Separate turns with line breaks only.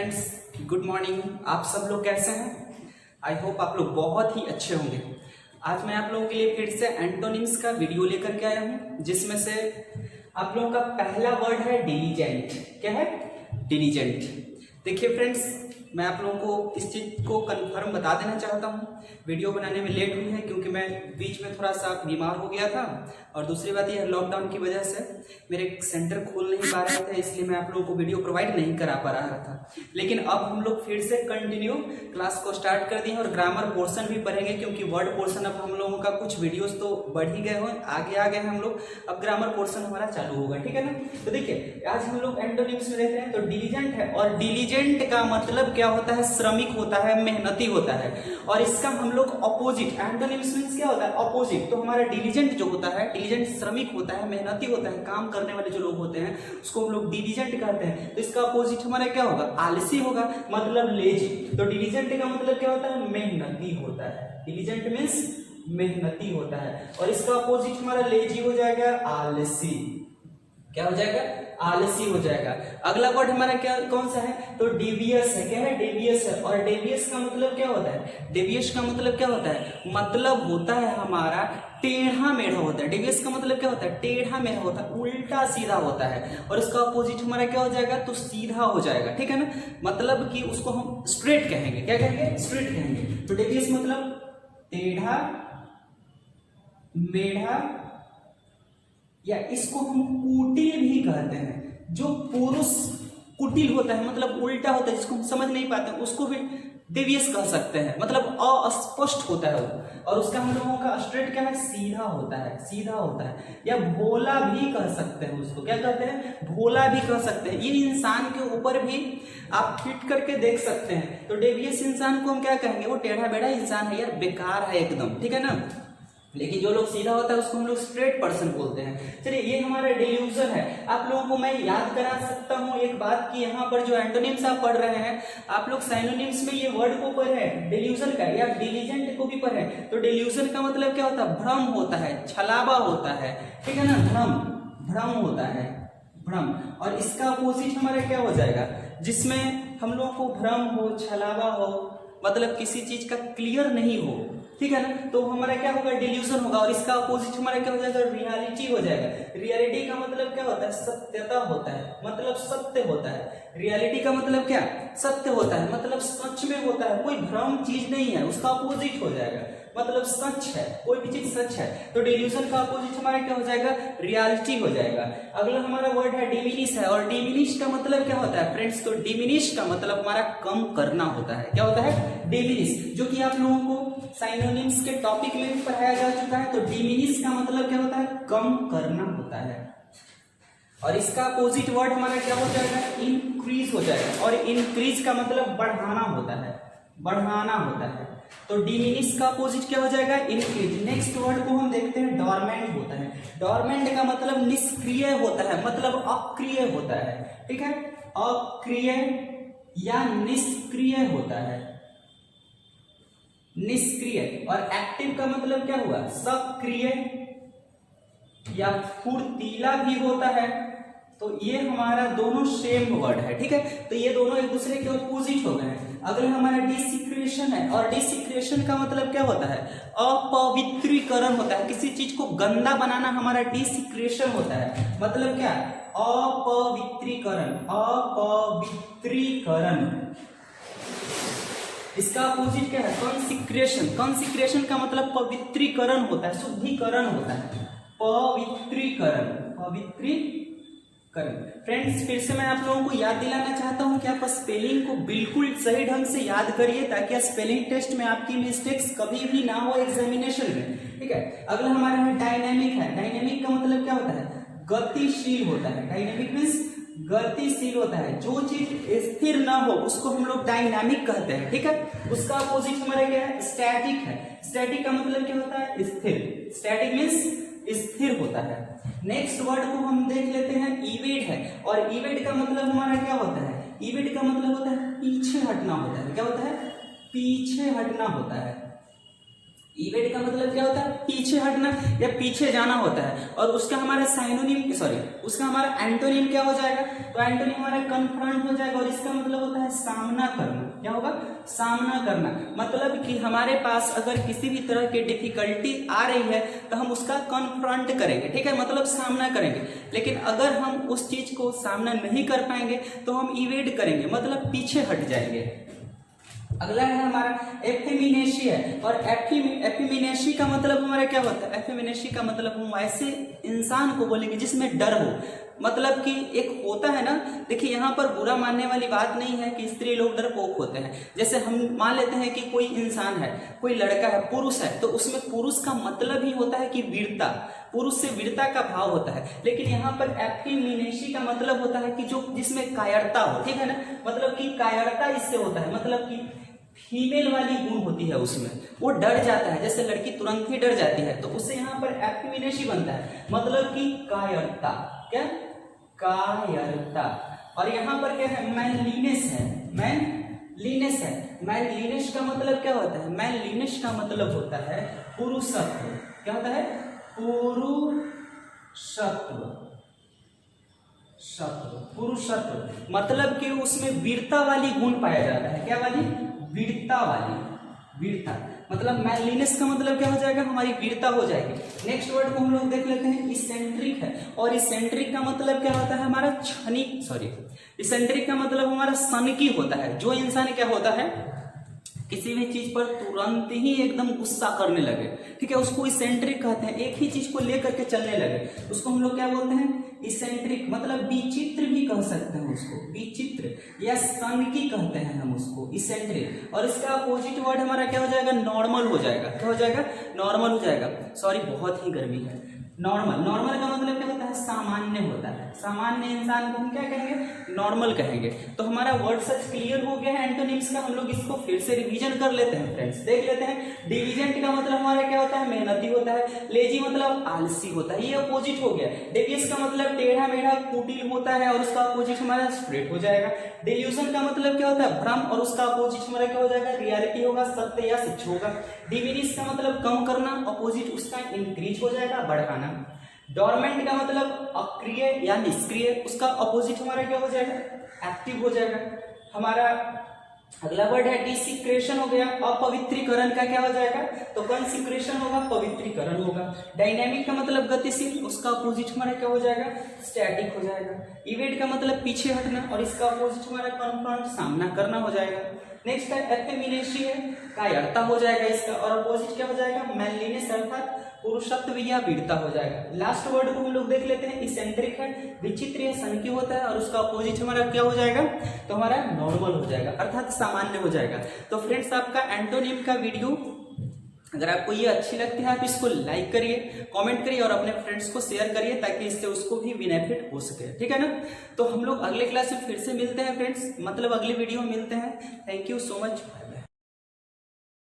Friends, good morning. आप सब लोग कैसे हैं? आई होप आप लोग बहुत ही अच्छे होंगे। आज मैं आप लोगों के लिए फिर से एंटोनिम्स का वीडियो लेकर के आया हूं, जिसमें से आप लोगों का पहला वर्ड है डिलीजेंट। क्या है? डिलीजेंट। देखिए फ्रेंड्स, मैं आप लोगों को इस चीज को कंफर्म बता देना चाहता हूं। वीडियो बनाने में लेट हुई है क्योंकि मैं बीच में थोड़ा सा बीमार हो गया था, और दूसरी बात यह लॉकडाउन की वजह से मेरे सेंटर खोल नहीं पा रहे थे, इसलिए मैं आप लोगों को वीडियो प्रोवाइड नहीं करा पा रहा था। लेकिन अब हम लोग फिर से कंटिन्यू क्लास को स्टार्ट कर दिए और ग्रामर पोर्शन भी पढ़ेंगे, क्योंकि वर्ड पोर्शन अब हम लोगों का कुछ वीडियोस तो बढ़ ही गए हो, आगे आ गए हैं हम लोग। अब ग्रामर पोर्शन हमारा चालू होगा, ठीक है ना? तो देखिए, आज हम लोग एंटोनिम्स में देख रहे हैं। तो डिलीजेंट है, और डिलीजेंट का मतलब क्या होता है? श्रमिक होता है, मेहनती होता है। और इसका हम लोग ऑपोजिट, एंटोनिम्स मींस क्या होता है? ऑपोजिट। तो हमारा डिलीजेंट जो होता है, डिलीजेंट श्रमिक होता है, मेहनती होता है, काम करने वाले जो लोग होते हैं उसको हम लोग डिलीजेंट कहते हैं। तो इसका ऑपोजिट हमारा क्या होगा? आलसी होगा, मतलब लेजी। तो डिलीजेंट का मतलब क्या होता है? मेहनती होता है। डिलीजेंट मींस मेहनती होता है, और इसका ऑपोजिट हमारा लेजी हो जाएगा, आलसी। क्या हो जाएगा? आलसी हो जाएगा। अगला वर्ड हमारा क्या कौन सा है? तो डेवियस है। क्या है? डेवियस है। और डेवियस का मतलब क्या होता है? डेवियस का मतलब क्या होता है? मतलब होता है हमारा टेढ़ा मेढ़ा होता है। डेवियस का मतलब क्या होता है? टेढ़ा मेढ़ा होता है, उल्टा सीधा होता है। और इसका अपोजिट हमारा क्या हो जाएगा? तो सीधा हो जाएगा, ठीक है ना? मतलब कि उसको हम स्ट्रेट कहेंगे। क्या कहेंगे? स्ट्रेट कहेंगे। तो डेवियस मतलब टेढ़ा मेढ़ा, या इसको हम कुटिल भी कहते हैं। जो पुरुष कुटिल होता है, मतलब उल्टा होता है, जिसको हम समझ नहीं पाते, उसको भी डेवियस कह सकते हैं। मतलब अस्पष्ट होता है वो। और उसका हम लोगों का स्ट्रेट क्या है? सीधा होता है, सीधा होता है। या भोला भी कह सकते हैं उसको। क्या कहते हैं? भोला भी कह सकते हैं। ये इंसान के ऊपर भी आप फिट करके देख सकते हैं। तो डेवियस इंसान को हम क्या कहेंगे? वो टेढ़ा बेढ़ा इंसान है यार, बेकार है एकदम, ठीक है ना? लेकिन जो लोग सीधा होता है उसको हम लोग स्ट्रेट पर्सन बोलते हैं। चलिए, ये हमारा डिल्यूजन है। आप लोगों को मैं याद करा सकता हूँ एक बात कि यहाँ पर जो एंटोनिम्स आप पढ़ रहे हैं, आप लोग साइनोनिम्स में ये वर्ड को पढ़े डिल्यूजन का, या डिलीजेंट को भी पढ़े। तो डिल्यूजन का मतलब क्या होता है? भ्रम होता है, छलावा होता है, ठीक है ना? भ्रम होता है, भ्रम। और इसका अपोजिट हमारा क्या हो जाएगा? जिसमें हम लोग को भ्रम हो, छलावा हो, मतलब किसी चीज का क्लियर नहीं हो, ठीक है ना? तो हमारा क्या होगा? डिल्यूजन होगा। और इसका अपोजिट हमारा क्या हो जाएगा? रियलिटी हो जाएगा। रियलिटी का मतलब क्या होता है? सत्यता होता है, मतलब सत्य होता है। रियलिटी का मतलब क्या? सत्य होता है, मतलब सच में होता है, कोई भ्रम चीज नहीं है। उसका अपोजिट हो जाएगा, मतलब सच है, कोई भी चीज सच है। तो डिल्यूजन का अपोजिट हमारा क्या हो जाएगा? रियलिटी हो जाएगा। अगला हमारा वर्ड है डिमिनिश है। और डिमिनिश का मतलब क्या होता है फ्रेंड्स? तो डिमिनिश का मतलब हमारा कम करना होता है। क्या होता है? डिमिनिश, जो कि आप लोगों को साइनोनिम्स के टॉपिक में भी पढ़ाया जा चुका है। तो डिमिनिश का मतलब क्या होता है? कम करना होता है। और इसका अपोजिट वर्ड हमारा क्या हो जाएगा? इंक्रीज हो जाएगा। और इंक्रीज का मतलब बढ़ाना होता है, बढ़ाना होता है। तो डिमिनिश का अपोजिट क्या हो जाएगा? इंक्रीज। नेक्स्ट वर्ड को हम देखते हैं, डोरमेंट होता है। डोरमेंट का मतलब निष्क्रिय होता है, मतलब अक्रिय होता है, ठीक है? अक्रिय या निष्क्रिय होता है, निष्क्रिय। और एक्टिव का मतलब क्या हुआ? सक्रिय या फुर्तीला भी होता है। तो ये हमारा दोनों सेम वर्ड है, ठीक है? तो ये दोनों एक दूसरे के अपोजिट हो गए हैं। अगला हमारा डिसिक्रेशन है। और डिसिक्रेशन का मतलब क्या होता है? अपवित्रीकरण होता है। किसी चीज को गंदा बनाना हमारा डिसिक्रेशन होता है। मतलब क्या? अपवित्रीकरण, अपवित्रीकरण। इसका अपोजिट क्या है? कंसिक्रेशन। कंसिक्रेशन का मतलब पवित्रीकरण होता है, शुद्धिकरण होता है, पवित्रीकरण, पवित्रीकरण। फ्रेंड्स, फिर से मैं आप लोगों को याद दिलाना चाहता हूं कि आप स्पेलिंग को बिल्कुल सही ढंग से याद करिए, ताकि स्पेलिंग टेस्ट में आपकी मिस्टेक्स कभी भी ना हो एग्जामिनेशन में, ठीक है? अगला हमारा है डायनेमिक है। डायनेमिक का मतलब क्या होता है? गतिशील होता है। डायनेमिक मींस गतिशील होता है। जो चीज स्थिर ना हो उसको हम लोग डायनामिक कहते हैं, ठीक है? उसका अपोजिट हमारा क्या है? स्टैटिक है। स्टैटिक का मतलब क्या होता है? स्थिर। स्टैटिक मींस स्थिर होता है। नेक्स्ट वर्ड को हम देख लेते हैं, इवेड है। और इवेड का मतलब हमारा क्या होता है? इवेड का मतलब होता है पीछे हटना होता है। क्या होता है? पीछे हटना होता है। इवेड का मतलब क्या होता है, पीछे हटना या पीछे जाना होता है। और उसका हमारा साइनोनिम उसका हमारा एंटोनिम क्या हो जाएगा, तो एंटोनिम हमारा कन्फ्रंट हो जाएगा। और इसका मतलब होता है सामना करना। क्या होगा, सामना करना। मतलब कि हमारे पास अगर किसी भी तरह की डिफिकल्टी आ रही है तो हम उसका कन्फ्रंट करेंगे, ठीक है, मतलब सामना करेंगे। लेकिन अगर हम उस चीज को सामना नहीं कर पाएंगे तो हम इवेड करेंगे, मतलब पीछे हट जाएंगे। अगला है हमारा एफेमिनेशी है। और एफेमिनेशी का मतलब हमारा क्या होता है, एफेमिनेशी का मतलब हम ऐसे इंसान को बोलेंगे जिसमें डर हो। मतलब कि एक होता है ना, देखिए यहाँ पर बुरा मानने वाली बात नहीं है कि स्त्री लोग डरपोक होते हैं। जैसे हम मान लेते हैं कि कोई इंसान है, कोई लड़का है, पुरुष है, तो उसमें पुरुष का मतलब ही होता है कि वीरता, पुरुष से वीरता का भाव होता है। लेकिन यहाँ पर एफेमिनेशी का मतलब होता है कि जो जिसमें कायरता हो, ठीक है ना, मतलब कि कायरता इससे होता है, मतलब कि फीमेल वाली गुण होती है उसमें, वो डर जाता है। जैसे लड़की तुरंत ही डर जाती है तो उससे यहाँ पर एफेमिनेशी बनता है, मतलब कि कायरता। क्या, कायरता। और यहाँ पर क्या है, मैनलीनेस है, मैनलीनेस है। मैनलीनेस का मतलब क्या होता है, मैनलीनेस का मतलब होता है पुरुषत्व। क्या होता है, पुरुषत्व, मतलब कि उसमें वीरता वाली गुण पाया जाता है। क्या वाली, वीरता वाली, वीरता। मतलब मैनलीनेस का मतलब क्या हो जाएगा, हमारी वीरता हो जाएगी। नेक्स्ट वर्ड को हम लोग देख लेते हैं, इसेंट्रिक है। और इसेंट्रिक का मतलब क्या होता है, हमारा इसेंट्रिक का मतलब हमारा सनकी होता है। जो इंसान क्या होता है, किसी भी चीज पर तुरंत ही एकदम गुस्सा करने लगे, ठीक है, उसको इसेंट्रिक कहते हैं। एक ही चीज को लेकर के चलने लगे, उसको हम लोग क्या बोलते हैं, इसेंट्रिक। मतलब विचित्र भी कह सकते हैं उसको, विचित्र या सनकी कहते हैं हम उसको, इसेंट्रिक। और इसका अपोजिट वर्ड हमारा क्या हो जाएगा, नॉर्मल हो जाएगा। क्या हो जाएगा, नॉर्मल हो जाएगा। सॉरी, बहुत ही गर्मी है। नॉर्मल, नॉर्मल का मतलब क्या होता है, सामान्य होता है। सामान्य इंसान को हम क्या कहेंगे, नॉर्मल कहेंगे। तो हमारा वर्ड सर्च क्लियर हो गया है एंटोनिम्स का। हम लोग इसको फिर से रिवीजन कर लेते हैं फ्रेंड्स, देख लेते हैं। डिलीजेंट का मतलब हमारा क्या होता है, मेहनती होता है। लेजी मतलब आलसी होता है, ये अपोजिट हो गया। डेवियस का मतलब टेढ़ा मेढ़ा कुटिल होता है, और उसका अपोजिट हमारा स्ट्रेट हो जाएगा। डिल्यूजन का मतलब क्या होता है, भ्रम, और उसका अपोजिट हमारा क्या हो जाएगा, रियलिटी होगा, सत्य या सच होगा। डिमिनिश का मतलब कम करना, अपोजिट उसका इंक्रीज हो जाएगा, बढ़ाना। डोरमेंट का मतलब अक्रिय या निष्क्रिय, उसका अपोजिट हमारा क्या हो जाएगा, एक्टिव हो जाएगा। हमारा अगला वर्ड है डिसिक्रेशन हो गया। अपवित्रीकरण का क्या हो जाएगा, तो कंसिक्रेशन होगा, पवित्रीकरण होगा। डायनेमिक का मतलब गतिशील, उसका अपोजिट हमारा क्या हो जाएगा, स्टैटिक हो जाएगा। इवेड का मतलब पीछे हटना, और इसका अपोजिट हमारा कन्फ्रंट, सामना करना हो जाएगा। नेक्स्ट है एफेमिनेशी है, कायरता हो जाएगा इसका, और अपोजिट क्या हो जाएगा, मैनलीनेस अर्थात पुरुषत्व या वीरता हो जाएगा। लास्ट वर्ड को हम लोग देख लेते हैं, इसेंट्रिक है, विचित्र या सनकी होता है, और उसका अपोजिट हमारा क्या हो जाएगा, तो हमारा नॉर्मल हो जाएगा, अर्थात सामान्य हो जाएगा। तो फ्रेंड्स, आपका एंटोनिम का वीडियो अगर आपको ये अच्छी लगती है, आप इसको लाइक करिए, कमेंट करिए, और अपने फ्रेंड्स को शेयर करिए, ताकि इससे उसको भी बेनिफिट हो सके, ठीक है ना। तो हम लोग अगले क्लास में फिर से मिलते हैं फ्रेंड्स, मतलब अगले वीडियो में मिलते हैं। Thank you so much.